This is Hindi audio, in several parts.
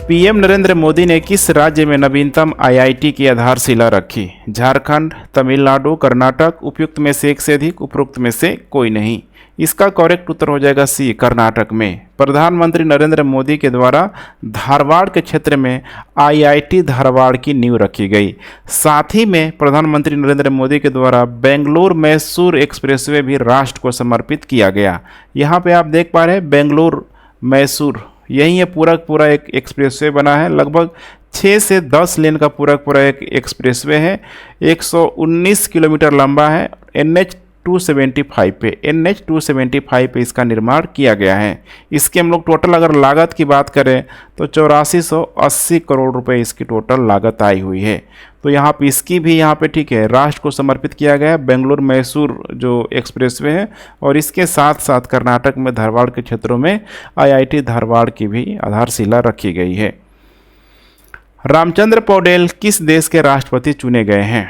पीएम नरेंद्र मोदी ने किस राज्य में नवीनतम आईआईटी की आधारशिला रखी? झारखंड, तमिलनाडु, कर्नाटक। उपयुक्त में से एक से अधिक, उपरोक्त में से कोई नहीं। इसका करेक्ट उत्तर हो जाएगा सी, कर्नाटक में। प्रधानमंत्री नरेंद्र मोदी के द्वारा धारवाड़ के क्षेत्र में आईआईटी धारवाड़ की नींव रखी गई। साथ ही में प्रधानमंत्री नरेंद्र मोदी के द्वारा बेंगलुरु मैसूर एक्सप्रेसवे भी राष्ट्र को समर्पित किया गया। यहाँ पे आप देख पा रहे हैं बेंगलुरु मैसूर, यही ये पूरा एक एक्सप्रेसवे बना है। लगभग 6 से 10 लेन का पूरा एक एक्सप्रेसवे है। 119 किलोमीटर लंबा है। NH 275 पे इसका निर्माण किया गया है। इसके हम लोग टोटल अगर लागत की बात करें तो 8480 करोड़ रुपए इसकी टोटल लागत आई हुई है। तो यहाँ पे इसकी भी यहाँ पे ठीक है राष्ट्र को समर्पित किया गया है, बेंगलुरु मैसूर जो एक्सप्रेसवे है। और इसके साथ साथ कर्नाटक में धारवाड़ के क्षेत्रों में आईआईटी धारवाड़ की भी आधारशिला रखी गई है। रामचंद्र पौडेल किस देश के राष्ट्रपति चुने गए हैं?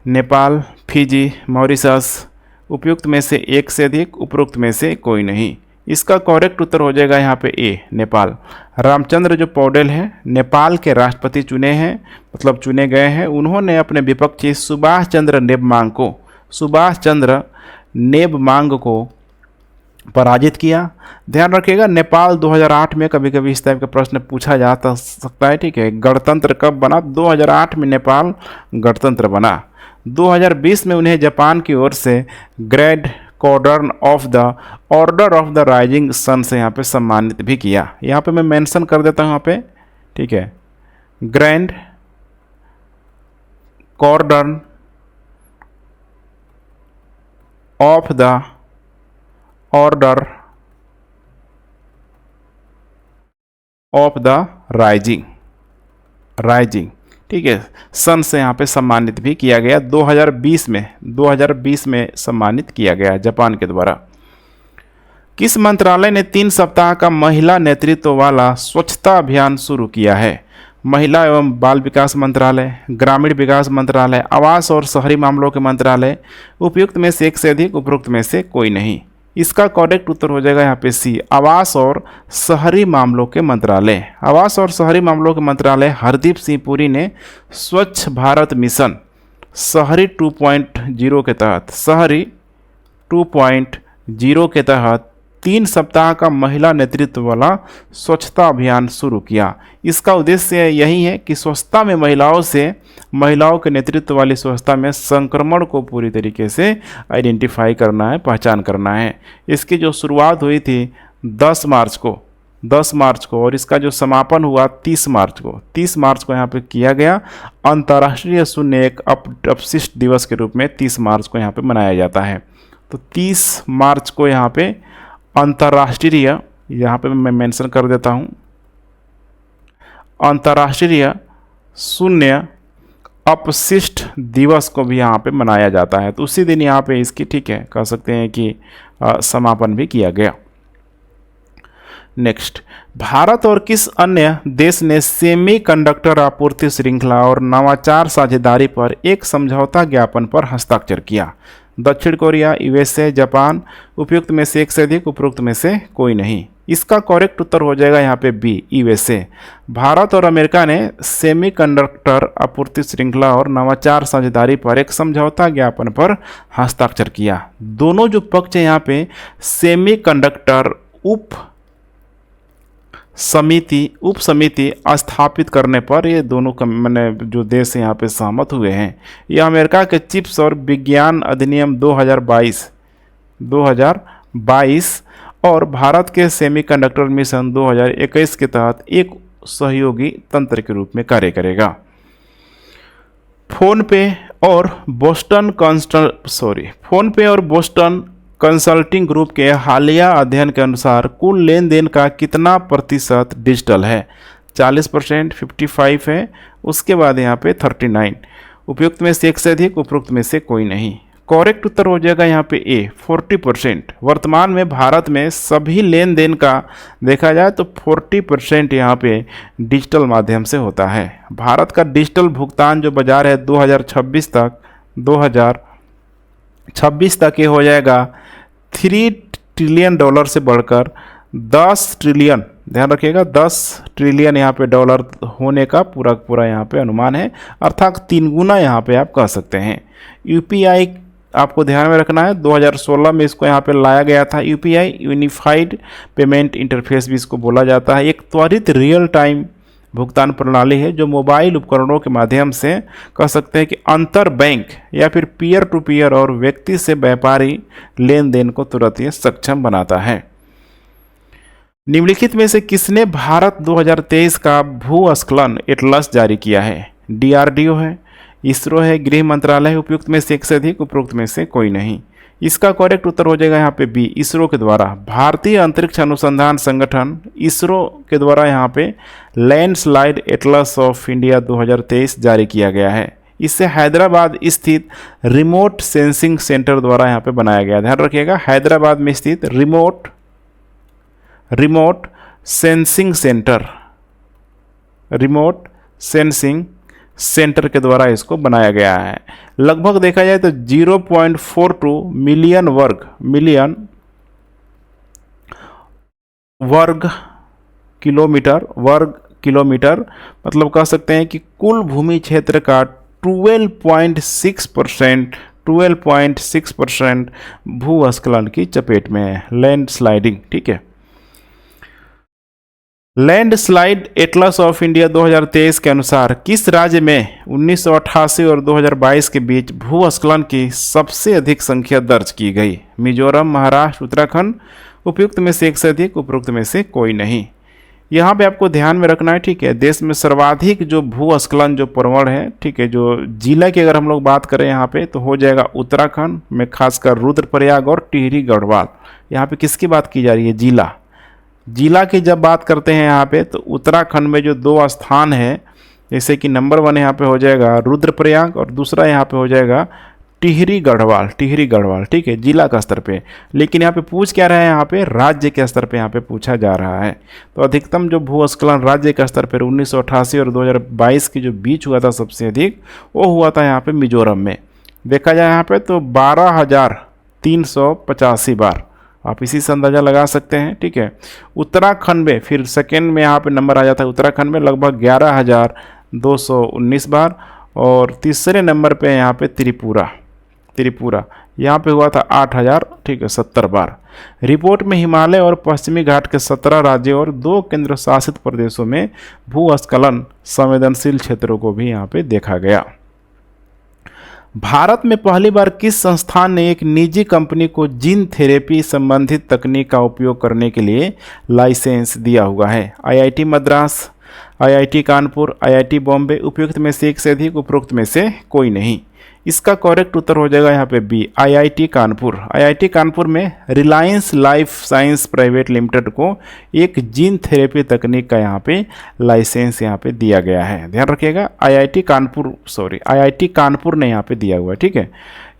Nepal, Fiji, Mauritius. उपयुक्त में से एक से अधिक, उपरोक्त में से कोई नहीं। इसका करेक्ट उत्तर हो जाएगा यहाँ पे ए, नेपाल। रामचंद्र जो पौडेल हैं नेपाल के राष्ट्रपति चुने हैं, मतलब चुने गए हैं। उन्होंने अपने विपक्षी सुभाष चंद्र नेबमांग को पराजित किया। ध्यान रखिएगा नेपाल 2008 में, कभी कभी इस टाइप का प्रश्न पूछा जा सकता है, ठीक है। गणतंत्र कब बना? 2008 में नेपाल गणतंत्र बना। 2020 में उन्हें जापान की ओर से grand order of the rising sun से यहाँ पे सम्मानित भी किया। यहाँ पे मैं मेंशन कर देता हूँ यहाँ पे, ठीक है। Grand order of the order of the rising, ठीक है, सन से यहाँ पे सम्मानित भी किया गया। 2020 में सम्मानित किया गया जापान के द्वारा। किस मंत्रालय ने 3 सप्ताह का महिला नेतृत्व वाला स्वच्छता अभियान शुरू किया है? महिला एवं बाल विकास मंत्रालय, ग्रामीण विकास मंत्रालय, आवास और शहरी मामलों के मंत्रालय। उपयुक्त में से एक से अधिक, उपरोक्त में से कोई नहीं। इसका करेक्ट उत्तर हो जाएगा यहाँ पे सी, आवास और शहरी मामलों के मंत्रालय। आवास और शहरी मामलों के मंत्रालय हरदीप सिंह पुरी ने स्वच्छ भारत मिशन शहरी 2.0 के तहत 3 सप्ताह का महिला नेतृत्व वाला स्वच्छता अभियान शुरू किया। इसका उद्देश्य यही है कि स्वच्छता में महिलाओं के नेतृत्व वाली स्वच्छता में संक्रमण को पूरी तरीके से आइडेंटिफाई करना है, पहचान करना है। इसकी जो शुरुआत हुई थी 10 मार्च को और इसका जो समापन हुआ 30 मार्च को यहाँ पे किया गया। अंतर्राष्ट्रीय शून्य एक अपशिष्ट दिवस के रूप में 30 मार्च को यहाँ पे मनाया जाता है। तो 30 मार्च को यहाँ पे अंतर्राष्ट्रीय, यहाँ पे मैं मेंशन कर देता हूँ, अंतर्राष्ट्रीय शून्य अपशिष्ट दिवस को भी यहाँ पे मनाया जाता है। तो उसी दिन यहाँ पे इसकी, ठीक है, कह सकते हैं कि समापन भी किया गया। नेक्स्ट, भारत और किस अन्य देश ने सेमीकंडक्टर आपूर्ति श्रृंखला और नवाचार साझेदारी पर एक समझौता ज्ञापन पर हस्ताक्षर किया? दक्षिण कोरिया, USA, जापान। उपयुक्त में से एक से अधिक, उपरोक्त में से कोई नहीं। इसका करेक्ट उत्तर हो जाएगा यहाँ पे बी, USA। भारत और अमेरिका ने सेमीकंडक्टर आपूर्ति श्रृंखला और नवाचार साझेदारी पर एक समझौता ज्ञापन पर हस्ताक्षर किया। दोनों जो पक्ष हैं यहाँ पे सेमीकंडक्टर उप समिति स्थापित करने पर ये दोनों मैंने जो देश यहाँ पे सहमत हुए हैं। यह अमेरिका के चिप्स और विज्ञान अधिनियम 2022 और भारत के सेमीकंडक्टर मिशन 2021 के तहत एक सहयोगी तंत्र के रूप में कार्य करेगा। फोन पे और बोस्टन कंसल्टिंग ग्रुप के हालिया अध्ययन के अनुसार कुल लेन देन का कितना प्रतिशत डिजिटल है? 40%, 55 है, उसके बाद यहाँ पे 39। उपयुक्त में से एक से अधिक, उपरोक्त में से कोई नहीं। करेक्ट उत्तर हो जाएगा यहाँ पे ए, 40%। वर्तमान में भारत में सभी लेन देन का देखा जाए तो 40% यहाँ पे डिजिटल माध्यम से होता है। भारत का डिजिटल भुगतान जो बाजार है 2026 तक ये हो जाएगा $3 ट्रिलियन से बढ़कर $10 ट्रिलियन ध्यान रखिएगा 10 ट्रिलियन यहाँ पे डॉलर होने का पूरा पूरा यहाँ पे अनुमान है, अर्थात 3 गुना यहाँ पे आप कह सकते हैं। यूपीआई आपको ध्यान में रखना है, 2016 में इसको यहाँ पे लाया गया था। यूपीआई यूनिफाइड पेमेंट इंटरफेस भी इसको बोला जाता है। एक त्वरित रियल टाइम भुगतान प्रणाली है जो मोबाइल उपकरणों के माध्यम से कह सकते हैं कि अंतर बैंक या फिर पीयर टू पीयर और व्यक्ति से व्यापारी लेन देन को तुरंत ये सक्षम बनाता है। निम्नलिखित में से किसने भारत 2023 का भूस्खलन एटलस जारी किया है? डीआरडीओ है, इसरो है, गृह मंत्रालय है। उपयुक्त में से एक से अधिक, उपयुक्त में से कोई नहीं। इसका करेक्ट उत्तर हो जाएगा यहाँ पे बी, इसरो के द्वारा। भारतीय अंतरिक्ष अनुसंधान संगठन इसरो के द्वारा यहाँ पे लैंडस्लाइड एटलस ऑफ इंडिया 2023 जारी किया गया है। इसे हैदराबाद स्थित रिमोट सेंसिंग सेंटर द्वारा यहाँ पे बनाया गया। ध्यान रखिएगा, हैदराबाद में स्थित रिमोट सेंसिंग सेंटर के द्वारा इसको बनाया गया है। लगभग देखा जाए तो 0.42 मिलियन वर्ग किलोमीटर मतलब कह सकते हैं कि कुल भूमि क्षेत्र का 12.6% भूस्खलन की चपेट में है। लैंडस्लाइडिंग, ठीक है। लैंडस्लाइड एटलस ऑफ इंडिया 2023 के अनुसार किस राज्य में 1988 और 2022 के बीच भूस्खलन की सबसे अधिक संख्या दर्ज की गई? मिजोरम, महाराष्ट्र, उत्तराखंड। उपयुक्त में से एक से अधिक, उपयुक्त में से कोई नहीं। यहाँ पे आपको ध्यान में रखना है, ठीक है। देश में सर्वाधिक जो भूस्खलन जो प्रवण है, ठीक है, जो जिला की अगर हम लोग बात करें यहाँ पे तो हो जाएगा उत्तराखंड में, खासकर रुद्रप्रयाग और टिहरी गढ़वाल। यहाँ पे किसकी बात की जा रही है? जिला की जब बात करते हैं यहाँ पे तो उत्तराखंड में जो 2 स्थान है, जैसे कि नंबर 1 यहाँ पे हो जाएगा रुद्रप्रयाग और दूसरा यहाँ पे हो जाएगा टिहरी गढ़वाल, ठीक है, जिला का स्तर पे। लेकिन यहाँ पे पूछ क्या रहा है? यहाँ पे राज्य के स्तर पे यहाँ पे पूछा जा रहा है। तो अधिकतम जो भूस्खलन राज्य के स्तर पर 1988 और 2022 के जो बीच हुआ था सबसे अधिक, वो हुआ था यहाँ पे मिजोरम में। देखा जाए यहाँ पे तो 12,385 बार, आप इसी से अंदाज़ा लगा सकते हैं, ठीक है। उत्तराखंड में फिर सेकेंड में यहाँ पे नंबर आ जाता है, उत्तराखंड में लगभग 11,219 बार। और तीसरे नंबर पे यहाँ पे त्रिपुरा यहाँ पे हुआ था 8,000, ठीक है, 70 बार। रिपोर्ट में हिमालय और पश्चिमी घाट के 17 राज्यों और 2 केंद्र शासित प्रदेशों में भूस्खलन संवेदनशील क्षेत्रों को भी यहाँ पे देखा गया। भारत में पहली बार किस संस्थान ने एक निजी कंपनी को जीन थेरेपी संबंधित तकनीक का उपयोग करने के लिए लाइसेंस दिया हुआ है? IIT Madras, IIT Kanpur, IIT Bombay. उपयुक्त में से एक से अधिक, उपयुक्त में से कोई नहीं। इसका करेक्ट उत्तर हो जाएगा यहाँ पे B, IIT Kanpur. IIT Kanpur में Reliance life science private limited को एक जीन थेरेपी तकनीक का यहाँ पे लाइसेंस यहाँ पे दिया गया है। ध्यान रखिएगा, आईआईटी कानपुर ने यहाँ पे दिया हुआ है, ठीक है।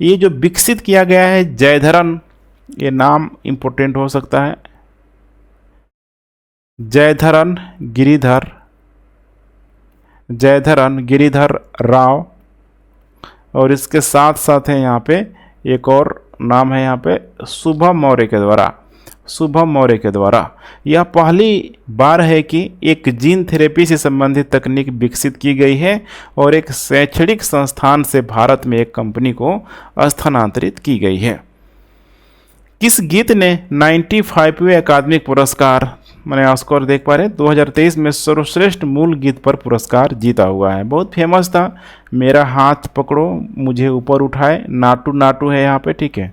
ये जो विकसित किया गया है जयधरन, ये नाम इंपोर्टेंट हो सकता है, जयधरन गिरिधर राव। और इसके साथ साथ है यहाँ पे एक और नाम है यहाँ पे शुभम मौर्य के द्वारा। यह पहली बार है कि एक जीन थेरेपी से संबंधित तकनीक विकसित की गई है और एक शैक्षणिक संस्थान से भारत में एक कंपनी को स्थानांतरित की गई है। किस गीत ने 95वें अकादमिक पुरस्कार, मैंने ऑस्कर देख पा रहे 2023 में सर्वश्रेष्ठ मूल गीत पर पुरस्कार जीता हुआ है? बहुत फेमस था, मेरा हाथ पकड़ो मुझे ऊपर उठाए, नाटू नाटू है यहाँ पे, ठीक है।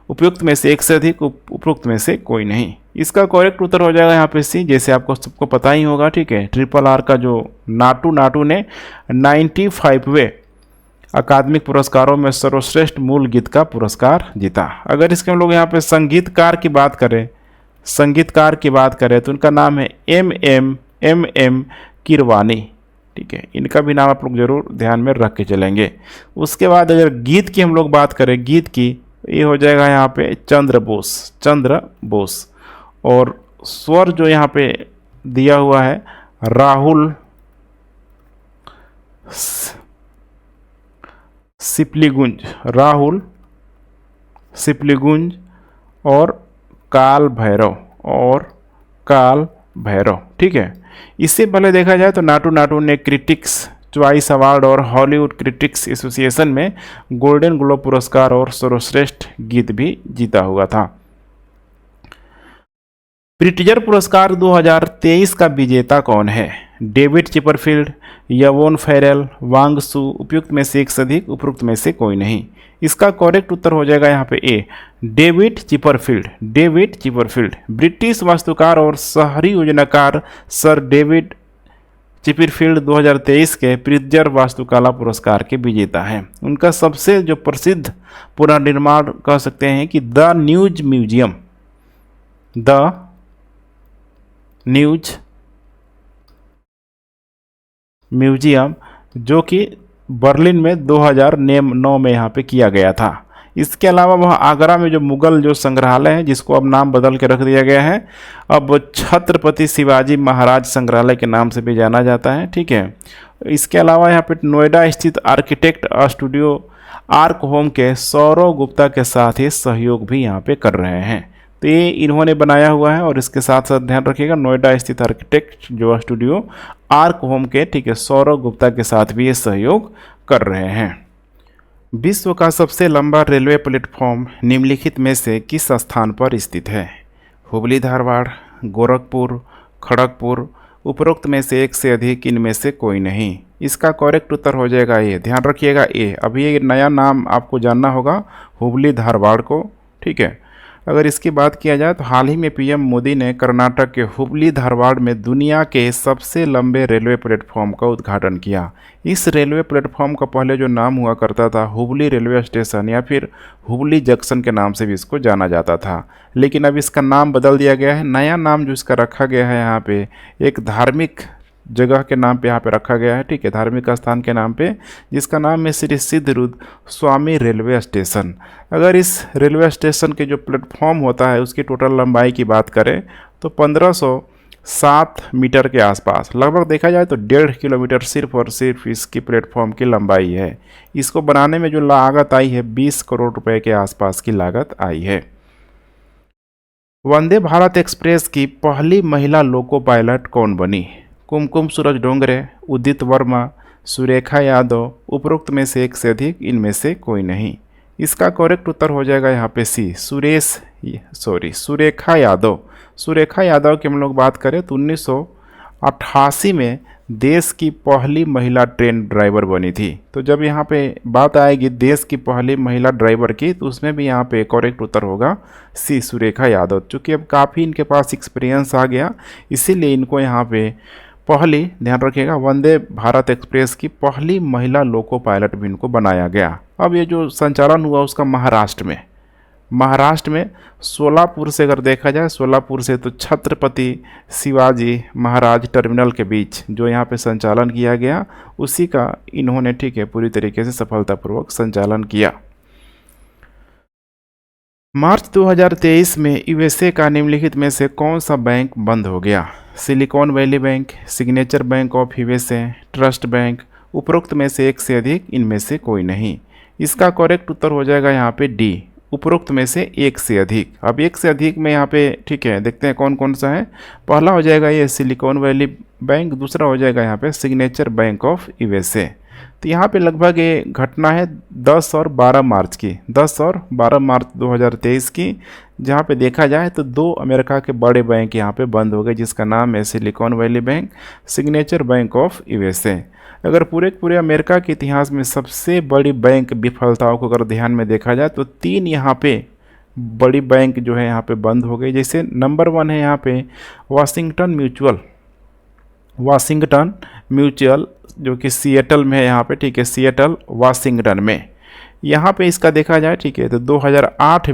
उपयुक्त में से एक से अधिक, उपयुक्त में से कोई नहीं। इसका करेक्ट उत्तर हो जाएगा यहाँ पे सी, जैसे आपको सबको पता ही होगा, ठीक है। RRR का जो नाटू नाटू ने 95वें अकादमिक पुरस्कारों में सर्वश्रेष्ठ मूल गीत का पुरस्कार जीता। अगर इसके हम लोग यहाँ पे संगीतकार की बात करें तो उनका नाम है MM कीरवानी, ठीक है। इनका भी नाम आप लोग जरूर ध्यान में रख के चलेंगे। उसके बाद अगर गीत की हम लोग बात करें, गीत की, ये हो जाएगा यहाँ पे चंद्र बोस। और स्वर जो यहाँ पे दिया हुआ है राहुल सिपलीगुंज और काल भैरव, ठीक है। इससे पहले देखा जाए तो नाटू नाटू ने क्रिटिक्स चॉइस अवार्ड और हॉलीवुड क्रिटिक्स एसोसिएशन में गोल्डन ग्लोब पुरस्कार और सर्वश्रेष्ठ गीत भी जीता हुआ था। प्रिट्जर पुरस्कार 2023 का विजेता कौन है? डेविड चिपरफील्ड, यवोन फेरेल, वांग सू, उपयुक्त में से एक से अधिक, उपयुक्त में से कोई नहीं। इसका करेक्ट उत्तर हो जाएगा यहाँ पे A, David Chipperfield. David Chipperfield British वास्तुकार और शहरी योजनाकार सर डेविड चिपरफील्ड 2023 के प्रिट्जर वास्तुकला पुरस्कार के विजेता हैं। उनका सबसे जो प्रसिद्ध पुनर्निर्माण कह सकते हैं कि the news museum, the news museum, जो कि बर्लिन में 2009 में यहाँ पे किया गया था। इसके अलावा वह आगरा में जो मुगल जो संग्रहालय है, जिसको अब नाम बदल के रख दिया गया है, अब छत्रपति शिवाजी महाराज संग्रहालय के नाम से भी जाना जाता है, ठीक है। इसके अलावा यहाँ पे नोएडा स्थित आर्किटेक्ट स्टूडियो आर्क होम के सौरव गुप्ता के साथ ही सहयोग भी यहाँ पे कर रहे हैं। तो ये इन्होंने बनाया हुआ है। और इसके साथ साथ ध्यान रखिएगा, नोएडा स्थित आर्किटेक्ट जो स्टूडियो आर्क होम के, ठीक है, सौरव गुप्ता के साथ भी ये सहयोग कर रहे हैं। विश्व का सबसे लंबा रेलवे प्लेटफॉर्म निम्नलिखित में से किस स्थान पर स्थित है? हुबली धारवाड़, गोरखपुर, खड़गपुर, उपरोक्त में से एक से अधिक, इनमें से कोई नहीं। इसका करेक्ट उत्तर हो जाएगा ए। ध्यान रखिएगा ए। अभी ये नया नाम आपको जानना होगा, हुबली धारवाड़ को, ठीक है। अगर इसकी बात किया जाए तो हाल ही में पीएम मोदी ने कर्नाटक के हुबली धारवाड़ में दुनिया के सबसे लंबे रेलवे प्लेटफॉर्म का उद्घाटन किया। इस रेलवे प्लेटफॉर्म का पहले जो नाम हुआ करता था हुबली रेलवे स्टेशन या फिर हुबली जंक्शन के नाम से भी इसको जाना जाता था, लेकिन अब इसका नाम बदल दिया गया है। नया नाम जो इसका रखा गया है यहाँ पे एक धार्मिक जगह के नाम पे यहाँ पे रखा गया है, ठीक है, धार्मिक स्थान के नाम पे, जिसका नाम है श्री सिद्धरुद्र स्वामी रेलवे स्टेशन। अगर इस रेलवे स्टेशन के जो प्लेटफॉर्म होता है उसकी टोटल लंबाई की बात करें तो 1507 मीटर के आसपास, लगभग देखा जाए तो 1.5 किलोमीटर सिर्फ और सिर्फ इसकी प्लेटफॉर्म की लंबाई है। इसको बनाने में जो लागत आई है 20 करोड़ रुपए के आसपास की लागत आई है। वंदे भारत एक्सप्रेस की पहली महिला लोको पायलट कौन बनी? कुमकुम सूरज डोंगरे, उदित वर्मा, सुरेखा यादव, उपरोक्त में से एक से अधिक, इनमें से कोई नहीं। इसका करेक्ट उत्तर हो जाएगा यहाँ पे सी, सुरेखा यादव। सुरेखा यादव की हम लोग बात करें तो 1988 में देश की पहली महिला ट्रेन ड्राइवर बनी थी। तो जब यहाँ पे बात आएगी देश की पहली महिला ड्राइवर की, तो उसमें भी यहाँ पे करेक्ट उत्तर होगा सी, सुरेखा यादव। चूँकि अब काफ़ी इनके पास एक्सपीरियंस आ गया, इसीलिए इनको यहाँ पे पहली, ध्यान रखिएगा, वंदे भारत एक्सप्रेस की पहली महिला लोको पायलट भी इनको बनाया गया। अब ये जो संचालन हुआ उसका महाराष्ट्र में सोलापुर से अगर देखा जाए, सोलापुर से तो छत्रपति शिवाजी महाराज टर्मिनल के बीच जो यहाँ पे संचालन किया गया, उसी का इन्होंने, ठीक है, पूरी तरीके से सफलतापूर्वक संचालन किया। मार्च 2023 में यूएसए का निम्नलिखित में से कौन सा बैंक बंद हो गया? Silicon valley bank, signature bank of USA, trust bank, उपरोक्त में से एक से अधिक, इनमें से कोई नहीं। इसका करेक्ट उत्तर हो जाएगा यहाँ पे डी, उपरोक्त में से एक से अधिक। अब एक से अधिक में यहाँ पे, ठीक है, देखते हैं कौन कौन सा है। पहला हो जाएगा ये सिलिकॉन वैली बैंक, दूसरा हो जाएगा यहाँ पे सिग्नेचर बैंक ऑफ यूएसए। तो यहाँ पे लगभग ये घटना है 10 और 12 मार्च की, 10 और 12 मार्च 2023 की, जहाँ पे देखा जाए तो 2 अमेरिका के बड़े बैंक यहाँ पे बंद हो गए, जिसका नाम है silicon valley bank, signature bank of USA. अगर पूरे अमेरिका के इतिहास में सबसे बड़ी बैंक विफलताओं को अगर ध्यान में देखा जाए तो 3 यहाँ पे बड़ी बैंक जो है यहाँ पे बंद हो गई। जैसे नंबर 1 है यहाँ पे वाशिंगटन म्यूचुअल जो कि सिएटल में है यहाँ पे, ठीक है, सिएटल वाशिंगटन में। यहाँ पे इसका देखा जाए, ठीक है, तो 2008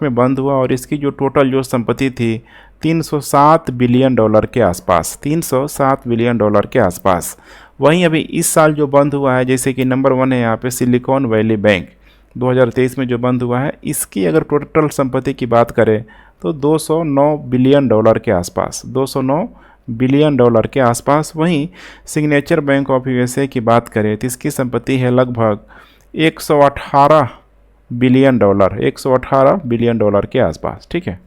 में बंद हुआ और इसकी जो टोटल जो संपत्ति थी 307 बिलियन डॉलर के आसपास, 307 बिलियन डॉलर के आसपास। वहीं अभी इस साल जो बंद हुआ है, जैसे कि नंबर 1 है यहाँ पे सिलिकॉन वैली बैंक, 2023 में जो बंद हुआ है, इसकी अगर टोटल संपत्ति की बात करें तो 209 बिलियन डॉलर के आसपास, 209 बिलियन डॉलर के आसपास। वहीं सिग्नेचर बैंक ऑफ यूएसए की बात करें तो इसकी संपत्ति है लगभग 118 बिलियन डॉलर, 118 बिलियन डॉलर के आसपास, ठीक है।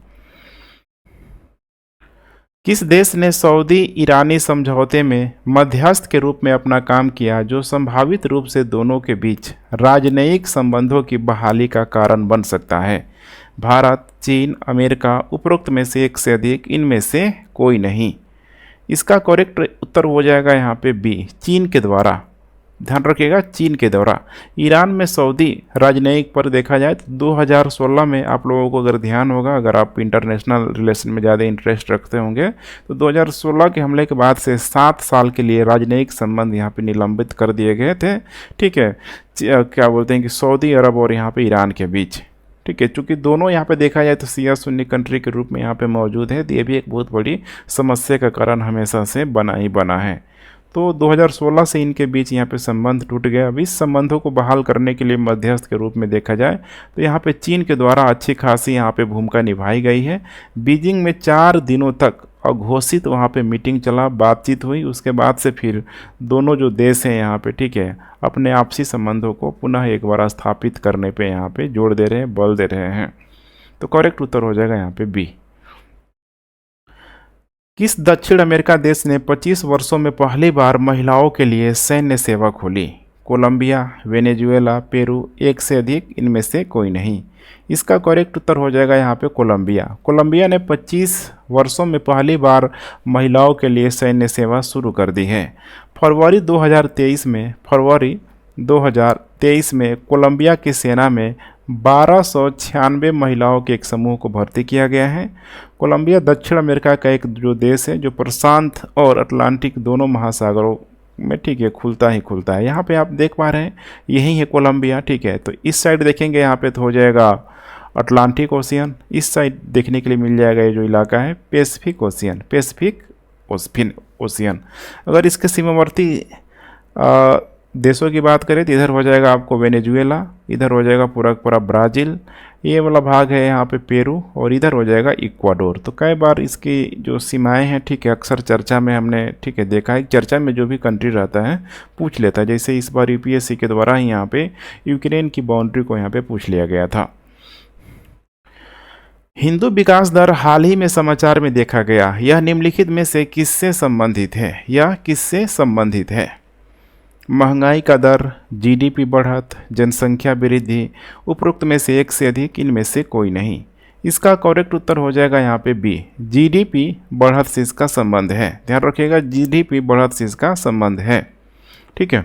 किस देश ने सऊदी ईरानी समझौते में मध्यस्थ के रूप में अपना काम किया जो संभावित रूप से दोनों के बीच राजनयिक संबंधों की बहाली का कारण बन सकता है? भारत, चीन, अमेरिका, उपरोक्त में से एक से अधिक, इनमें से कोई नहीं। इसका करेक्ट उत्तर हो जाएगा यहाँ पे बी, चीन के द्वारा। ध्यान रखिएगा, चीन के द्वारा। ईरान में सऊदी राजनयिक पर देखा जाए तो 2016 में, आप लोगों को अगर ध्यान होगा, अगर आप इंटरनेशनल रिलेशन में ज़्यादा इंटरेस्ट रखते होंगे तो 2016 के हमले के बाद से 7 साल के लिए राजनयिक संबंध यहाँ पे निलंबित कर दिए गए थे। ठीक है, क्या बोलते हैं कि सऊदी अरब और यहाँ पे ईरान के बीच। ठीक है, चूँकि दोनों यहाँ पे देखा जाए तो शिया सुन्नी कंट्री के रूप में यहाँ पे मौजूद है, तो ये भी एक बहुत बड़ी समस्या का कारण हमेशा से बना ही बना है। तो 2016 से इनके बीच यहाँ पे संबंध टूट गया। अब इस संबंधों को बहाल करने के लिए मध्यस्थ के रूप में देखा जाए तो यहाँ पे चीन के द्वारा अच्छी खासी यहाँ पे भूमिका निभाई गई है। बीजिंग में 4 दिनों तक अघोषित वहाँ पे मीटिंग चला, बातचीत हुई। उसके बाद से फिर दोनों जो देश हैं यहाँ पे, ठीक है, अपने आपसी संबंधों को पुनः एक बार स्थापित करने पे यहाँ पे जोर दे रहे हैं, बल दे रहे हैं। तो करेक्ट उत्तर हो जाएगा यहाँ पे बी। किस दक्षिण अमेरिका देश ने 25 वर्षों में पहली बार महिलाओं के लिए सैन्य सेवा खोली? कोलंबिया, वेनेजुएला, पेरू, एक से अधिक, इनमें से कोई नहीं। इसका करेक्ट उत्तर हो जाएगा यहाँ पे कोलंबिया। कोलंबिया ने 25 वर्षों में पहली बार महिलाओं के लिए सैन्य सेवा शुरू कर दी है। फरवरी 2023 में कोलंबिया की सेना में 1296 महिलाओं के एक समूह को भर्ती किया गया है। कोलंबिया दक्षिण अमेरिका का एक जो देश है जो प्रशांत और अटलांटिक दोनों महासागरों में, ठीक है, खुलता है। यहाँ पे आप देख पा रहे हैं, यही है कोलंबिया। ठीक है, तो इस साइड देखेंगे यहाँ पे तो हो जाएगा अटलांटिक ओशियन, इस साइड देखने के लिए मिल जाएगा ये जो इलाका है पैसिफिक ओशियन। अगर इसके सीमावर्ती देशों की बात करें तो इधर हो जाएगा आपको वेनेजुएला, इधर हो जाएगा पूरा ब्राज़ील, ये वाला भाग है यहाँ पे पेरू, और इधर हो जाएगा इक्वाडोर। तो कई बार इसकी जो सीमाएं हैं, ठीक है, अक्सर चर्चा में हमने, ठीक है, देखा है। चर्चा में जो भी कंट्री रहता है पूछ लेता है। जैसे इस बार यूपीएससी के द्वारा ही यहाँ पे यूक्रेन की बाउंड्री को यहाँ पे पूछ लिया गया था। हिंदू विकास दर हाल ही में समाचार में देखा गया, यह निम्नलिखित में से किससे संबंधित है? महंगाई का दर, जीडीपी बढ़त, जनसंख्या वृद्धि, उपरोक्त में से एक से अधिक, इनमें से कोई नहीं। इसका करेक्ट उत्तर हो जाएगा यहाँ पे बी, जीडीपी बढ़त से इसका संबंध है। ध्यान रखिएगा, जीडीपी बढ़त से इसका संबंध है। ठीक है,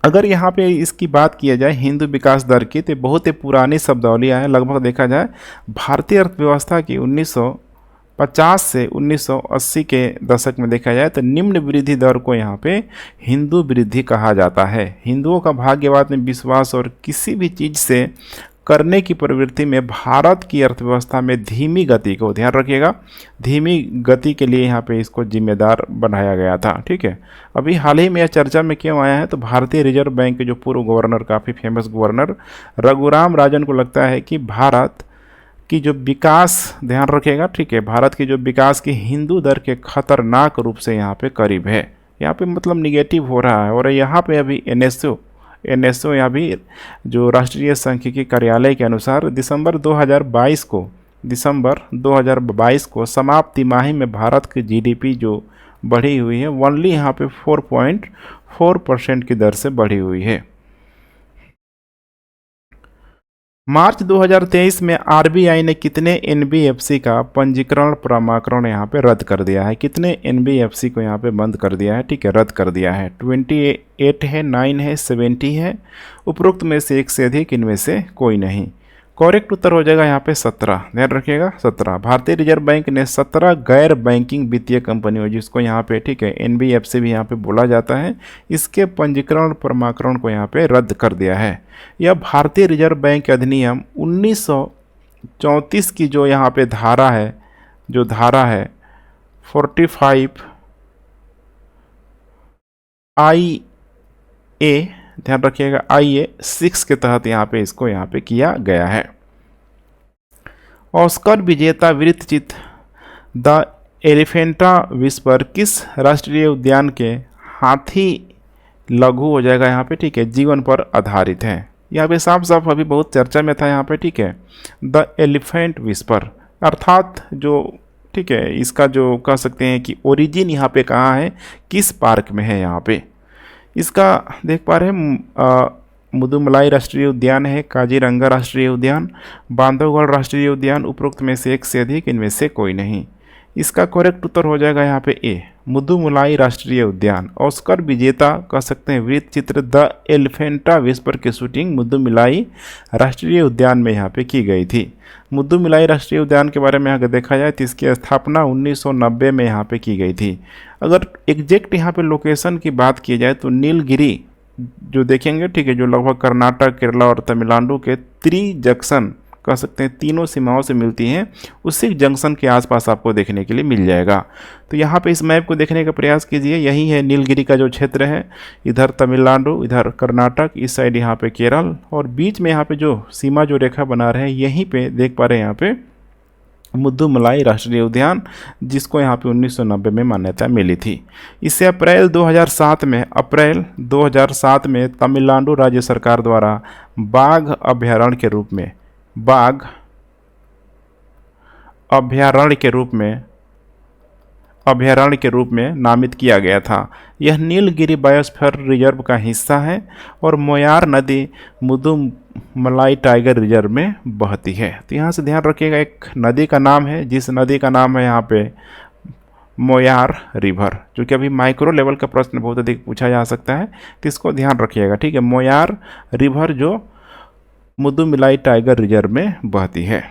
अगर यहाँ पे इसकी बात किया जाए हिंदू विकास दर की, तो बहुत ही पुरानी शब्दावलियाँ हैं। लगभग देखा जाए भारतीय अर्थव्यवस्था की 1950 से 1980 के दशक में देखा जाए तो निम्न वृद्धि दर को यहाँ पे हिंदू वृद्धि कहा जाता है। हिंदुओं का भाग्यवाद में विश्वास और किसी भी चीज़ से करने की प्रवृत्ति में भारत की अर्थव्यवस्था में धीमी गति को, ध्यान रखिएगा, धीमी गति के लिए यहाँ पे इसको जिम्मेदार बनाया गया था। ठीक है, अभी हाल ही में यह चर्चा में क्यों आया है, तो भारतीय रिजर्व बैंक के जो पूर्व गवर्नर, काफ़ी फेमस गवर्नर रघुराम राजन को लगता है कि भारत की जो विकास, ध्यान रखिएगा, ठीक है, भारत की जो विकास की हिंदू दर के खतरनाक रूप से यहाँ पे करीब है। यहाँ पे मतलब निगेटिव हो रहा है। और यहाँ पे अभी एनएसओ या भी जो राष्ट्रीय सांख्यिकी कार्यालय के अनुसार दिसंबर 2022 को समाप्त तिमाही में भारत की जीडीपी जो बढ़ी हुई है ओनली यहाँ पे 4.4% की दर से बढ़ी हुई है। मार्च 2023 में आरबीआई ने कितने एनबीएफसी का पंजीकरण प्रमाणीकरण यहाँ पे रद्द कर दिया है? कितने एनबीएफसी को यहाँ पे बंद कर दिया है? ठीक है, रद्द कर दिया है। 28 है, 9 है, 70 है, उपरोक्त में से एक से अधिक, इनमें से कोई नहीं। करेक्ट उत्तर हो जाएगा यहाँ पे 17। ध्यान रखिएगा, 17। भारतीय रिजर्व बैंक ने 17 गैर बैंकिंग वित्तीय कंपनियों, जिसको यहाँ पे, ठीक है, एनबीएफसी भी यहाँ पे बोला जाता है, इसके पंजीकरण प्रमाणीकरण को यहाँ पे रद्द कर दिया है। यह भारतीय रिजर्व बैंक अधिनियम 1934 की जो यहाँ पे धारा है 45 IA, ध्यान रखिएगा, IA 6 के तहत यहाँ पे इसको यहाँ पे किया गया है। ऑस्कर विजेता वृत्तचित्र द एलिफेंटा विस्पर किस राष्ट्रीय उद्यान के हाथी लघु हो जाएगा यहाँ पे, ठीक है, जीवन पर आधारित है। यहाँ पे साफ साफ अभी बहुत चर्चा में था यहाँ पे, ठीक है, द एलिफेंट विस्पर, अर्थात जो, ठीक है, इसका जो कह सकते हैं कि ओरिजिन यहाँ पे कहाँ है, किस पार्क में है यहाँ पे। इसका देख पा रहे हैं मुदुमलाई राष्ट्रीय उद्यान है, काजीरंगा राष्ट्रीय उद्यान, बांधवगढ़ राष्ट्रीय उद्यान, उपरोक्त में से एक से अधिक, इनमें से कोई नहीं। इसका करेक्ट उत्तर हो जाएगा यहाँ पे ए, मुदुमलाई राष्ट्रीय उद्यान। ऑस्कर विजेता कह सकते हैं वृत्त चित्र द एलिफेंटा विस्पर की शूटिंग मुदुमलाई राष्ट्रीय उद्यान में यहाँ पे की गई थी। मुदुमलाई राष्ट्रीय उद्यान के बारे में अगर देखा जाए तो इसकी स्थापना 1990 में यहाँ पे की गई थी। अगर एग्जैक्ट यहाँ पे लोकेशन की बात की जाए तो नीलगिरी जो देखेंगे, ठीक है, जो लगभग कर्नाटक, केरला और तमिलनाडु के जंक्शन कह सकते हैं, तीनों सीमाओं से मिलती हैं, उसी जंक्शन के आसपास आपको देखने के लिए मिल जाएगा। तो यहाँ पे इस मैप को देखने का प्रयास कीजिए, यही है नीलगिरी का जो क्षेत्र है, इधर तमिलनाडु, इधर कर्नाटक, इस साइड यहाँ पे केरल, और बीच में यहाँ पे जो सीमा जो रेखा बना रहे हैं, यहीं पे देख पा रहे हैं यहाँ पे मुदुमलाई राष्ट्रीय उद्यान, जिसको यहाँ पे 1990 में मान्यता मिली थी। इससे अप्रैल 2007 में तमिलनाडु राज्य सरकार द्वारा बाघ अभयारण्य के रूप में नामित किया गया था। यह नीलगिरी बायोस्फीयर रिजर्व का हिस्सा है और मोयार नदी मुदुमलाई टाइगर रिजर्व में बहती है। तो यहाँ से ध्यान रखिएगा, एक नदी का नाम है, जिस नदी का नाम है यहाँ पे मोयार रिवर, जो कि अभी माइक्रो लेवल का प्रश्न बहुत अधिक पूछा जा सकता है, तो इसको ध्यान रखिएगा, ठीक है। मोयार रिवर जो मुदुमलाई टाइगर रिजर्व में बहती है।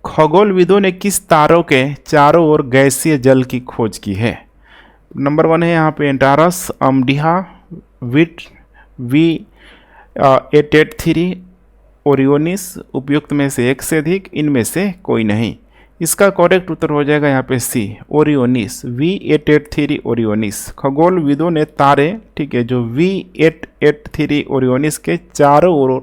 खगोलविदों ने किस तारों के चारों ओर गैसीय जल की खोज की है? नंबर 1 है यहाँ पे एंटारस, अमडिहा, विट V883, ओरियोनिस, उपयुक्त में से एक से अधिक, इनमें से कोई नहीं। इसका करेक्ट उत्तर हो जाएगा यहाँ पे सी, ओरियोनिस, V883 ओरियोनिस। खगोलविदों ने तारे, ठीक है, जो V883 ओरियोनिस के चारों ओर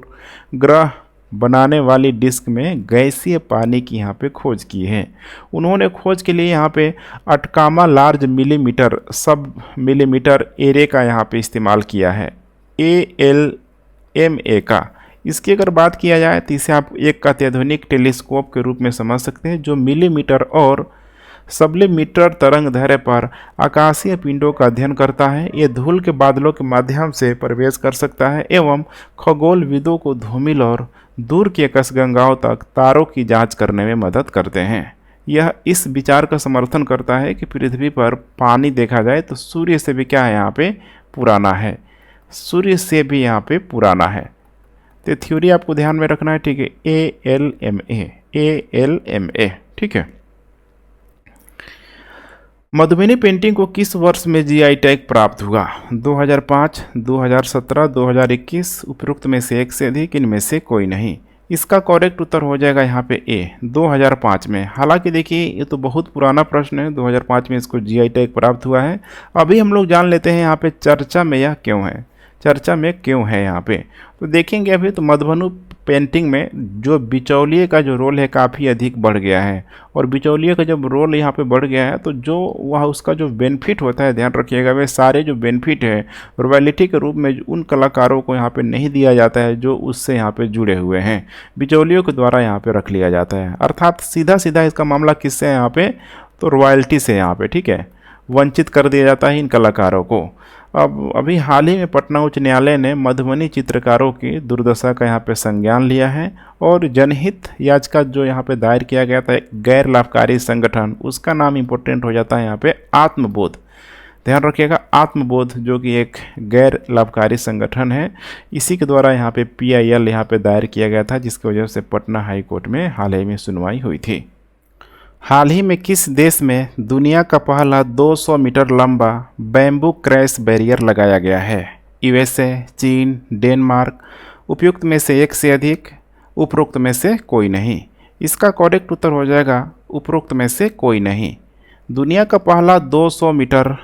ग्रह बनाने वाली डिस्क में गैसीय पानी की यहाँ पे खोज की है। उन्होंने खोज के लिए यहाँ पे अटकामा लार्ज मिलीमीटर सब मिलीमीटर एरे का यहाँ पे इस्तेमाल किया है, ALMA का। इसकी अगर बात किया जाए तो इसे आप एक अत्याधुनिक टेलीस्कोप के रूप में समझ सकते हैं, जो मिलीमीटर और सब्लिमीटर तरंग दैर्ध्य पर आकाशीय पिंडों का अध्ययन करता है। ये धूल के बादलों के माध्यम से प्रवेश कर सकता है एवं खगोलविदों को धूमिल और दूर के आकाशगंगाओं तक तारों की जांच करने में मदद करते हैं। यह इस विचार का समर्थन करता है कि पृथ्वी पर पानी देखा जाए तो सूर्य से भी क्या है, यहाँ पे पुराना है, सूर्य से भी यहाँ पे पुराना है। तो थ्योरी आपको ध्यान में रखना है, ठीक है, ALMA, ठीक है। मधुबनी पेंटिंग को किस वर्ष में GI टैग प्राप्त हुआ? 2005, 2017, 2021, उपरोक्त में से एक से अधिक, इनमें से कोई नहीं। इसका करेक्ट उत्तर हो जाएगा यहाँ पे ए, 2005 में। हालांकि देखिए ये तो बहुत पुराना प्रश्न है, 2005 में इसको GI टैग प्राप्त हुआ है। अभी हम लोग जान लेते हैं यहाँ पे चर्चा में यह क्यों है, चर्चा में क्यों है यहाँ पे, तो देखेंगे अभी। तो मधुबनी पेंटिंग में जो बिचौलिए का जो रोल है काफ़ी अधिक बढ़ गया है, और बिचौलिए का जब रोल यहाँ पे बढ़ गया है तो जो वह उसका जो बेनिफिट होता है, ध्यान रखिएगा, वे सारे जो बेनिफिट है रॉयल्टी के रूप में उन कलाकारों को यहाँ पे नहीं दिया जाता है जो उससे यहाँ पे जुड़े हुए हैं, बिचौलियों के द्वारा यहाँ पे रख लिया जाता है। अर्थात सीधा सीधा इसका मामला किससे है यहाँ पे, तो रॉयल्टी से यहाँ पे, ठीक है, वंचित कर दिया जाता है इन कलाकारों को। अब अभी हाल ही में पटना उच्च न्यायालय ने मधुबनी चित्रकारों की दुर्दशा का यहाँ पे संज्ञान लिया है, और जनहित याचिका जो यहाँ पे दायर किया गया था एक गैर लाभकारी संगठन, उसका नाम इम्पोर्टेंट हो जाता है यहाँ पे आत्मबोध। ध्यान रखिएगा, आत्मबोध जो कि एक गैर लाभकारी संगठन है, इसी के द्वारा यहाँ पे PIL यहाँ पे दायर किया गया था, जिसकी वजह से पटना हाई कोर्ट में हाल ही में सुनवाई हुई थी। हाल ही में किस देश में दुनिया का पहला 200 मीटर लंबा बैम्बू क्रैश बैरियर लगाया गया है? USA, चीन, डेनमार्क, उपयुक्त में से एक से अधिक, उपरोक्त में से कोई नहीं। इसका करेक्ट उत्तर हो जाएगा उपरोक्त में से कोई नहीं। दुनिया का पहला 200 मीटर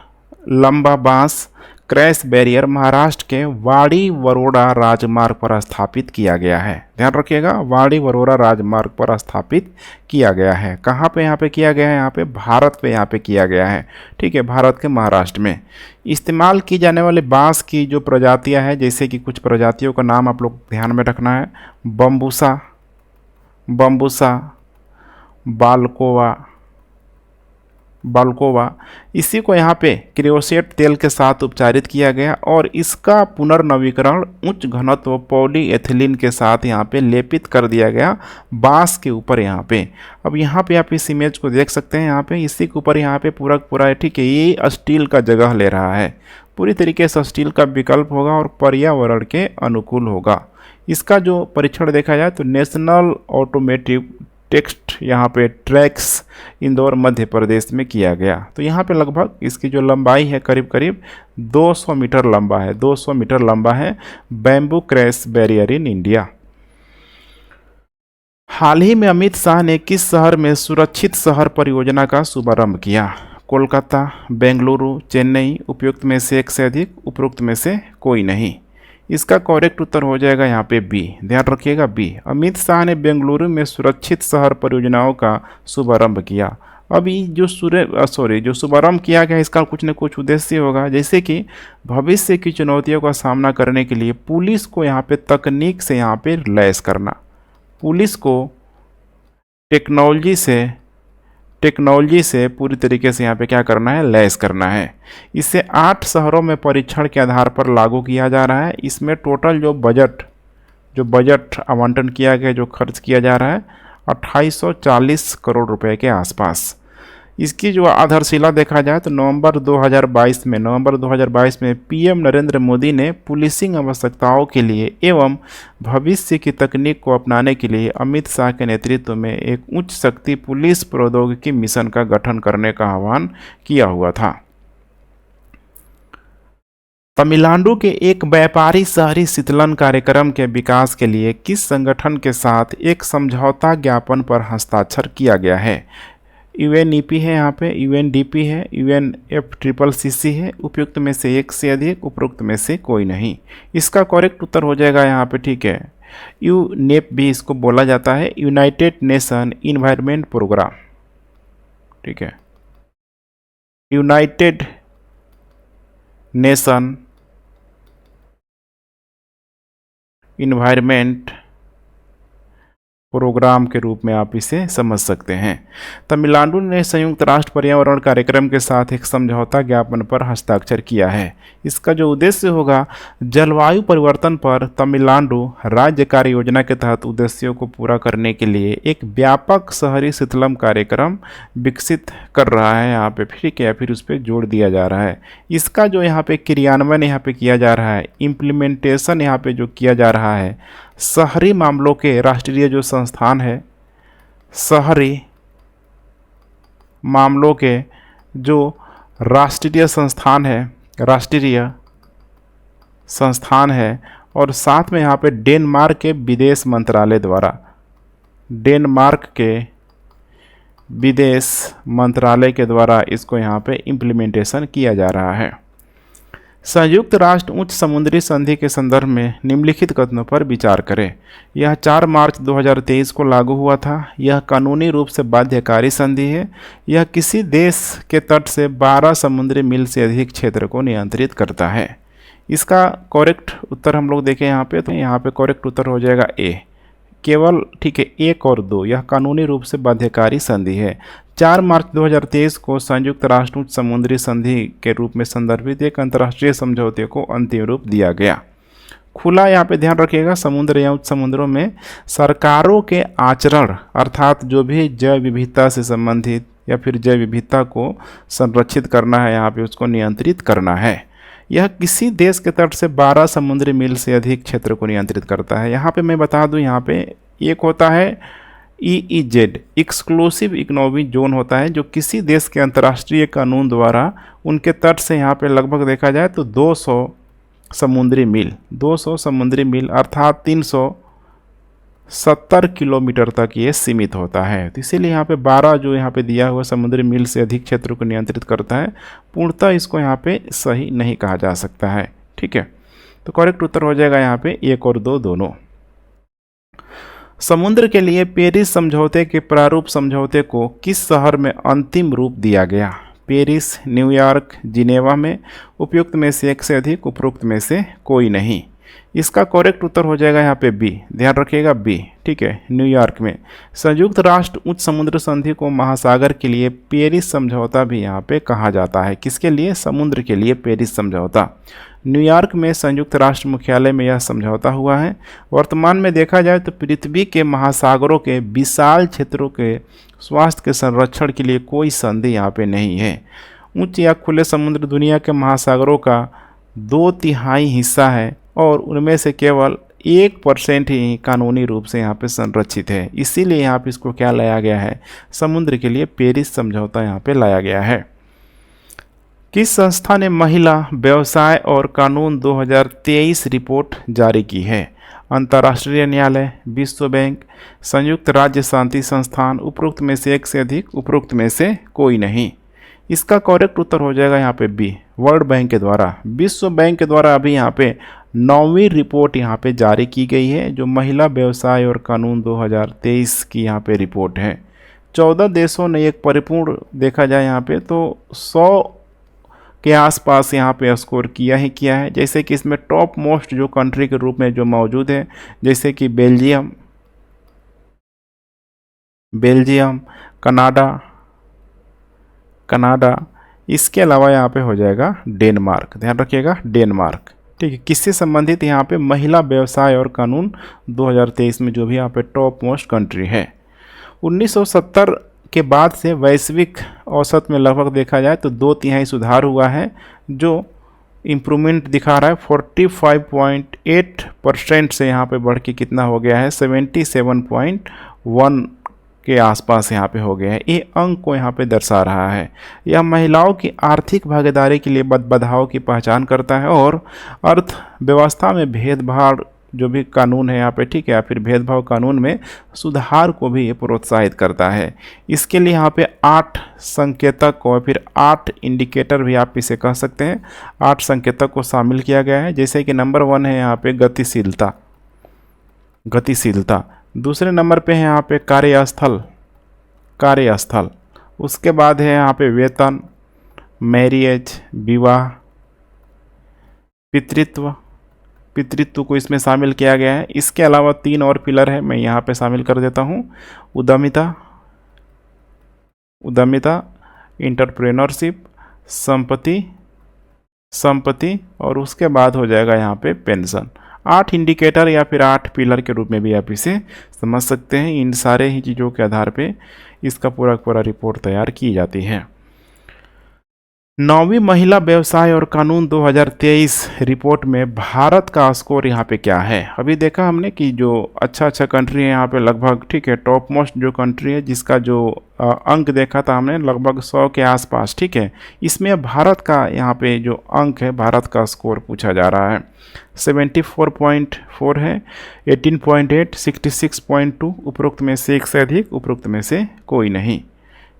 लंबा बांस क्रैश बैरियर महाराष्ट्र के वाड़ी वरोड़ा राजमार्ग पर स्थापित किया गया है। ध्यान रखिएगा, वाड़ी वरोड़ा राजमार्ग पर स्थापित किया गया है। कहाँ पे यहाँ पे किया गया है? यहाँ पे भारत पे यहाँ पे किया गया है, ठीक है, भारत के महाराष्ट्र में। इस्तेमाल की जाने वाले बांस की जो प्रजातियाँ हैं, जैसे कि कुछ प्रजातियों का नाम आप लोग ध्यान में रखना है, बम्बूसा, बाल्कोवा इसी को यहाँ पे क्रियोसेट तेल के साथ उपचारित किया गया और इसका पुनर्नवीकरण उच्च घनत्व पॉलीएथिलीन के साथ यहाँ पे लेपित कर दिया गया बांस के ऊपर यहाँ पे। अब यहाँ पे आप इस इमेज को देख सकते हैं, यहाँ पे इसी के ऊपर यहाँ पे पूरा ठीक है ये स्टील का जगह ले रहा है, पूरी तरीके से स्टील का विकल्प होगा और पर्यावरण के अनुकूल होगा। इसका जो परीक्षण देखा जाए तो नेशनल ऑटोमेटिव टेस्ट यहाँ पे ट्रैक्स इंदौर मध्य प्रदेश में किया गया। तो यहाँ पे लगभग इसकी जो लंबाई है करीब 200 मीटर लंबा है, 200 मीटर लंबा है bamboo crash barrier in India. हाल ही में अमित शाह ने किस शहर में सुरक्षित शहर परियोजना का शुभारंभ किया? कोलकाता, बेंगलुरु, चेन्नई, उपयुक्त में से एक से अधिक, उपरोक्त में से कोई नहीं। इसका करेक्ट उत्तर हो जाएगा यहाँ पे बी, ध्यान रखिएगा बी। अमित शाह ने बेंगलुरु में सुरक्षित शहर परियोजनाओं का शुभारंभ किया। अभी जो शुभारंभ किया गया इसका कुछ न कुछ उद्देश्य होगा, जैसे कि भविष्य की चुनौतियों का सामना करने के लिए पुलिस को यहाँ पे तकनीक से यहाँ पे लैस करना, पुलिस को टेक्नोलॉजी से पूरी तरीके से यहाँ पे क्या करना है, लैस करना है। इसे 8 शहरों में परीक्षण के आधार पर लागू किया जा रहा है। इसमें टोटल जो बजट आवंटन किया गया, जो खर्च किया जा रहा है 2840 करोड़ रुपए के आसपास। इसकी जो आधारशिला देखा जाए तो नवंबर 2022 में पीएम नरेंद्र मोदी ने पुलिसिंग आवश्यकताओं के लिए एवं भविष्य की तकनीक को अपनाने के लिए अमित शाह के नेतृत्व में एक उच्च शक्ति पुलिस प्रौद्योगिकी मिशन का गठन करने का आह्वान किया हुआ था। तमिलनाडु के एक व्यापारी शहरी शीतलन कार्यक्रम के विकास के लिए किस संगठन के साथ एक समझौता ज्ञापन पर हस्ताक्षर किया गया है? यूएनईपी है, यहाँ पे यूएनडीपी है, यूएनएफसीसीसी है, उपयुक्त में से एक से अधिक, उपरोक्त में से कोई नहीं। इसका करेक्ट उत्तर हो जाएगा यहाँ पे, ठीक है, यूनेप भी इसको बोला जाता है, यूनाइटेड नेशन इन्वायरमेंट प्रोग्राम, ठीक है, यूनाइटेड नेशन इन्वायरमेंट प्रोग्राम के रूप में आप इसे समझ सकते हैं। तमिलनाडु ने संयुक्त राष्ट्र पर्यावरण कार्यक्रम के साथ एक समझौता ज्ञापन पर हस्ताक्षर किया है। इसका जो उद्देश्य होगा, जलवायु परिवर्तन पर तमिलनाडु राज्य कार्य योजना के तहत उद्देश्यों को पूरा करने के लिए एक व्यापक शहरी शीतलन कार्यक्रम विकसित कर रहा है यहाँ पे, ठीक है, या फिर उस पर जोर दिया जा रहा है। इसका जो यहाँ पे क्रियान्वयन यहाँ पे किया जा रहा है, इम्प्लीमेंटेशन यहाँ पे जो किया जा रहा है, शहरी मामलों के राष्ट्रीय जो संस्थान है, शहरी मामलों के जो राष्ट्रीय संस्थान है और साथ में यहाँ पे डेनमार्क के विदेश मंत्रालय द्वारा इसको यहाँ पे इम्प्लीमेंटेशन किया जा रहा है। संयुक्त राष्ट्र उच्च समुद्री संधि के संदर्भ में निम्नलिखित कथनों पर विचार करें। यह 4 मार्च 2023 को लागू हुआ था। यह कानूनी रूप से बाध्यकारी संधि है। यह किसी देश के तट से 12 समुद्री मील से अधिक क्षेत्र को नियंत्रित करता है। इसका करेक्ट उत्तर हम लोग देखें यहाँ पे, तो यहाँ पे करेक्ट उत्तर हो जाएगा ए, केवल, ठीक है, 1 और 2। यह कानूनी रूप से बाध्यकारी संधि है। 4 मार्च 2023 को संयुक्त राष्ट्र उच्च समुद्री संधि के रूप में संदर्भित एक अंतर्राष्ट्रीय समझौते को अंतिम रूप दिया गया। खुला, यहाँ पे ध्यान रखिएगा, समुद्र या उच्च समुद्रों में सरकारों के आचरण अर्थात जो भी जैव विविधता से संबंधित या फिर जैव विविधता को संरक्षित करना है, यहाँ पे उसको नियंत्रित करना है। यह किसी देश के तट से 12 समुद्री मील से अधिक क्षेत्र को नियंत्रित करता है। यहाँ पे मैं बता दूँ, यहाँ पे एक होता है EEZ, एक्सक्लूसिव इकोनॉमिक जोन होता है, जो किसी देश के अंतर्राष्ट्रीय कानून द्वारा उनके तट से यहाँ पे लगभग देखा जाए तो 200 समुद्री मील अर्थात 370 किलोमीटर तक ये सीमित होता है। तो इसीलिए यहाँ पे 12 जो यहाँ पे दिया हुआ समुद्री मील से अधिक क्षेत्र को नियंत्रित करता है। पूर्णतः इसको यहाँ पे सही नहीं कहा जा सकता है, ठीक है। तो करेक्ट उत्तर हो जाएगा यहाँ पे 1 और 2 दोनों। समुद्र के लिए पेरिस समझौते के प्रारूप समझौते को किस शहर में अंतिम रूप दिया गया? पेरिस, न्यूयॉर्क, जिनेवा में, उपयुक्त में से एक से अधिक, उपरोक्त में से कोई नहीं। इसका करेक्ट उत्तर हो जाएगा यहाँ पे बी, ध्यान रखिएगा बी, ठीक है। न्यूयॉर्क में संयुक्त राष्ट्र उच्च समुद्र संधि को महासागर के लिए पेरिस समझौता भी यहाँ पे कहा जाता है। किसके लिए? समुद्र के लिए पेरिस समझौता। न्यूयॉर्क में संयुक्त राष्ट्र मुख्यालय में यह समझौता हुआ है। वर्तमान में देखा जाए तो पृथ्वी के महासागरों के विशाल क्षेत्रों के स्वास्थ्य के संरक्षण के लिए कोई संधि यहाँ पे नहीं है। उच्च या खुले समुद्र दुनिया के महासागरों का 2/3 हिस्सा है और उनमें से केवल 1% ही कानूनी रूप से यहाँ पे संरक्षित है। इसीलिए यहाँ पे इसको क्या लाया गया है? समुद्र के लिए पेरिस समझौता यहाँ पे लाया गया है। किस संस्था ने महिला व्यवसाय और कानून 2023 रिपोर्ट जारी की है? अंतर्राष्ट्रीय न्यायालय, विश्व बैंक, संयुक्त राज्य शांति संस्थान, उपरोक्त में से एक से अधिक, उपरोक्त में से कोई नहीं। इसका करेक्ट उत्तर हो जाएगा यहाँ पे बी, वर्ल्ड बैंक के द्वारा, विश्व बैंक के द्वारा अभी यहाँ पे 9वीं रिपोर्ट यहाँ पे जारी की गई है, जो महिला व्यवसाय और कानून 2023 की यहाँ पे रिपोर्ट है। 14 देशों ने एक परिपूर्ण, देखा जाए यहाँ पे तो 100 के आसपास यहाँ पे स्कोर किया ही किया है। जैसे कि इसमें टॉप मोस्ट जो कंट्री के रूप में जो मौजूद है, जैसे कि बेल्जियम, कनाडा, इसके अलावा यहाँ पे हो जाएगा डेनमार्क, ध्यान रखिएगा डेनमार्क, ठीक है। किससे संबंधित? यहाँ पे महिला व्यवसाय और कानून 2023 में जो भी यहाँ पे टॉप मोस्ट कंट्री है। 1970 के बाद से वैश्विक औसत में लगभग देखा जाए तो 2/3 सुधार हुआ है, जो इम्प्रूवमेंट दिखा रहा है 45.8% से यहाँ पे बढ़ के कितना हो गया है? 77.1 के आसपास यहाँ पे हो गया है। ये अंक को यहाँ पे दर्शा रहा है। यह महिलाओं की आर्थिक भागीदारी के लिए बदलाव की पहचान करता है और अर्थव्यवस्था में भेदभाव जो भी कानून है यहाँ पे, ठीक है, या फिर भेदभाव कानून में सुधार को भी ये प्रोत्साहित करता है। इसके लिए यहाँ पे 8 संकेतक और फिर 8 इंडिकेटर भी आप इसे कह सकते हैं, 8 संकेतक को शामिल किया गया है। जैसे कि नंबर 1 है यहाँ पे गतिशीलता। दूसरे नंबर पे है यहाँ पे कार्यस्थल। उसके बाद है यहाँ पे वेतन, मैरिज, विवाह, पितृत्व को इसमें शामिल किया गया है। इसके अलावा 3 और पिलर है, मैं यहाँ पे शामिल कर देता हूँ। उद्यमिता, एंटरप्रेन्योरशिप, संपत्ति और उसके बाद हो जाएगा यहाँ पे पेंशन। 8 इंडिकेटर या फिर 8 पिलर के रूप में भी आप इसे समझ सकते हैं। इन सारे ही चीज़ों के आधार पे इसका पूरा रिपोर्ट तैयार की जाती है। 9वीं महिला व्यवसाय और कानून 2023 रिपोर्ट में भारत का स्कोर यहाँ पे क्या है? अभी देखा हमने कि जो अच्छा कंट्री है यहाँ पे लगभग, ठीक है, टॉप मोस्ट जो कंट्री है जिसका जो अंक देखा था हमने लगभग 100 के आसपास, ठीक है। इसमें भारत का यहाँ पे जो अंक है, भारत का स्कोर पूछा जा रहा है। 74.4 है, 18.8, 66.2, उपरोक्त में से एक से अधिक, उपरोक्त में से कोई नहीं।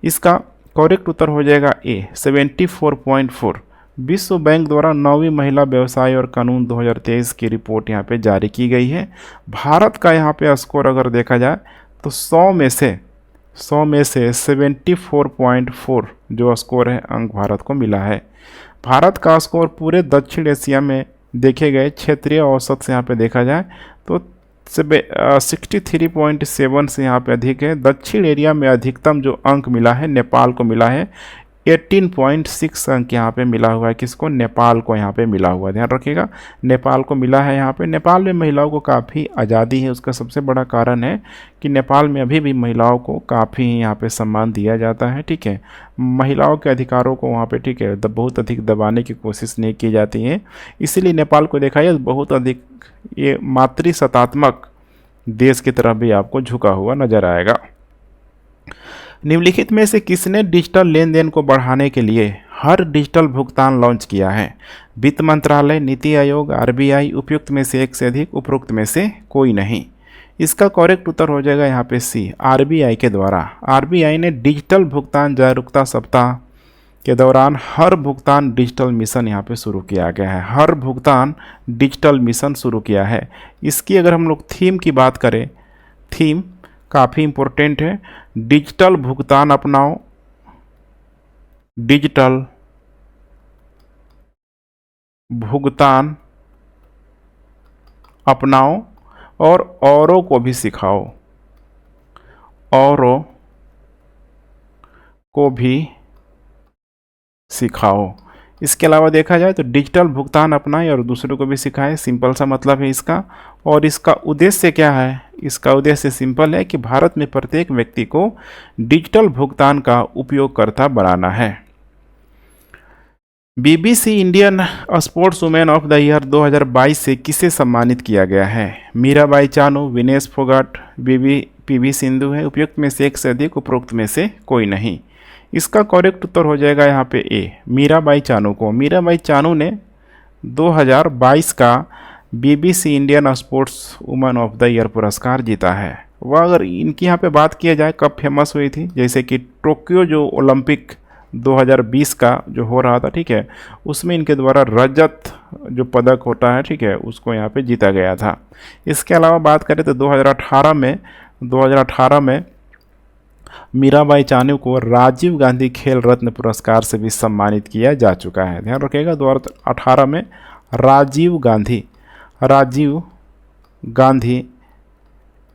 इसका करेक्ट उत्तर हो जाएगा ए, 74.4। विश्व बैंक द्वारा 9वीं महिला व्यवसाय और कानून 2023 की रिपोर्ट यहाँ पे जारी की गई है। भारत का यहाँ पे स्कोर अगर देखा जाए तो 100 में से 74.4 जो स्कोर है, अंक भारत को मिला है। भारत का स्कोर पूरे दक्षिण एशिया में देखे गए क्षेत्रीय औसत से यहाँ पे देखा जाए तो 63.7 से यहाँ पे अधिक है। दक्षिण एरिया में अधिकतम जो अंक मिला है नेपाल को मिला है, 18.6 अंक यहाँ पे मिला हुआ है। किसको? नेपाल को यहाँ पे मिला हुआ है, ध्यान रखिएगा, नेपाल को मिला है। यहाँ पे नेपाल में महिलाओं को काफ़ी आज़ादी है। उसका सबसे बड़ा कारण है कि नेपाल में अभी भी महिलाओं को काफ़ी यहाँ पे सम्मान दिया जाता है, ठीक है। महिलाओं के अधिकारों को वहाँ पे, ठीक है, बहुत अधिक दबाने की कोशिश नहीं की जाती है। इसीलिए नेपाल को देखा जाए बहुत अधिक ये मातृसत्तात्मक देश की तरफ भी आपको झुका हुआ नजर आएगा। निम्नलिखित में से किसने डिजिटल लेन देन को बढ़ाने के लिए हर डिजिटल भुगतान लॉन्च किया है? वित्त मंत्रालय, नीति आयोग, आरबीआई, उपयुक्त में से एक से अधिक, उपरोक्त में से कोई नहीं। इसका करेक्ट उत्तर हो जाएगा यहाँ पे सी, आरबीआई के द्वारा। आरबीआई ने डिजिटल भुगतान जागरूकता सप्ताह के दौरान हर भुगतान डिजिटल मिशन यहाँ पे शुरू किया गया है। हर भुगतान डिजिटल मिशन शुरू किया है। इसकी अगर हम लोग थीम की बात करें, थीम काफ़ी इम्पोर्टेंट है। डिजिटल भुगतान अपनाओ, डिजिटल भुगतान अपनाओ और औरों को भी सिखाओ, औरों को भी सिखाओ। इसके अलावा देखा जाए तो डिजिटल भुगतान अपनाएं और दूसरों को भी सिखाएं, सिंपल सा मतलब है इसका। और इसका उद्देश्य क्या है? इसका उद्देश्य सिंपल है कि भारत में प्रत्येक व्यक्ति को डिजिटल भुगतान का उपयोगकर्ता बनाना है। BBC Indian sports women of the year 2022 से किसे सम्मानित किया गया है? मीराबाई चानू, विनेश फोगाट, पीवी सिंधु है। उपयुक्त में से एक से अधिक, उपरोक्त में से कोई नहीं। इसका करेक्ट उत्तर हो जाएगा यहाँ पे ए, मीराबाई चानू को। मीराबाई चानू ने 2022 का BBC Indian sports women of the year पुरस्कार जीता है। वह अगर इनकी यहाँ पे बात किया जाए कब फेमस हुई थी, जैसे कि टोक्यो जो ओलंपिक 2020 का जो हो रहा था, ठीक है, उसमें इनके द्वारा रजत जो पदक होता है, ठीक है, उसको यहाँ पे जीता गया था। इसके अलावा बात करें तो 2018 में मीराबाई चानू को राजीव गांधी खेल रत्न पुरस्कार से भी सम्मानित किया जा चुका है। ध्यान रखिएगा, 2018 में राजीव गांधी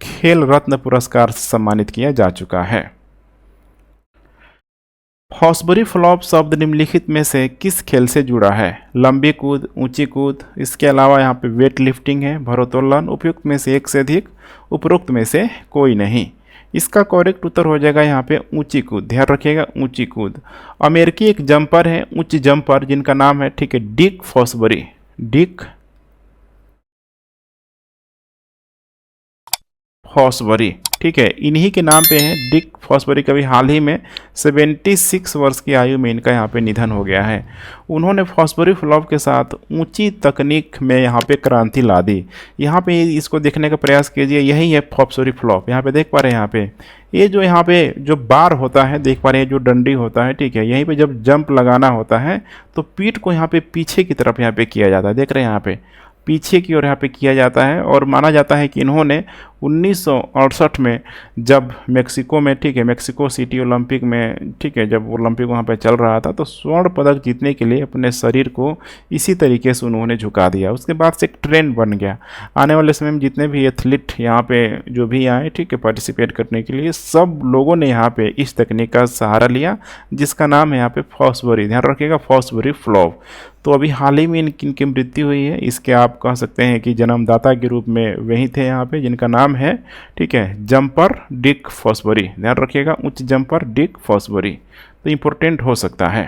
खेल रत्न पुरस्कार से सम्मानित किया जा चुका है। फॉस्बरी फ्लॉप शब्द निम्नलिखित में से किस खेल से जुड़ा है? लंबी कूद, ऊंची कूद, इसके अलावा यहाँ पे वेट लिफ्टिंग है, भारोत्तोलन। उपयुक्त में से एक से अधिक, उपरोक्त में से कोई नहीं। इसका करेक्ट उत्तर हो जाएगा यहाँ पे ऊंची कूद। ध्यान रखिएगा, ऊंची कूद। अमेरिकी एक जंपर है, ऊंची जंपर, जिनका नाम है, ठीक है, डिक फॉस्बरी। डिक फॉस्बरी, ठीक है, इन्हीं के नाम पे हैं डिक फॉस्बरी। कभी हाल ही में 76 वर्ष की आयु में इनका यहाँ पे निधन हो गया है। उन्होंने फॉस्बरी फ्लॉप के साथ ऊंची तकनीक में यहाँ पे क्रांति ला दी। यहाँ पे इसको देखने का प्रयास कीजिए, यही है फॉस्बरी फ्लॉप। यहाँ पे देख पा रहे हैं, यहाँ पे जो बार होता है, देख पा रहे हैं, जो डंडी होता है, ठीक है, यहीं पे जब जंप लगाना होता है तो पीठ को यहाँ पे पीछे की तरफ यहाँ पे किया जाता है। देख रहे हैं, यहाँ पे पीछे की ओर यहाँ पे किया जाता है। और माना जाता है कि इन्होंने 1968 में जब मेक्सिको में, ठीक है, मेक्सिको सिटी ओलंपिक में, ठीक है, जब ओलंपिक वहाँ पे चल रहा था तो स्वर्ण पदक जीतने के लिए अपने शरीर को इसी तरीके से उन्होंने झुका दिया। उसके बाद से एक ट्रेंड बन गया। आने वाले समय में जितने भी एथलीट यहाँ पे जो भी आए, ठीक है, पार्टिसिपेट करने के लिए, सब लोगों ने यहाँ पे इस तकनीक का सहारा लिया, जिसका नाम है यहाँ पे फॉस्बरी। ध्यान रखिएगा, फॉस्बरी फ्लॉप। तो अभी हाल ही में इनकी मृत्यु हुई है। इसके आप कह सकते हैं कि जन्मदाता के रूप में वही थे यहाँ पे, जिनका नाम है, ठीक है, जंपर डिक फॉस्बरी। ध्यान रखिएगा, उच्च जंपर डिक फॉस्बरी। तो इम्पोर्टेंट हो सकता है।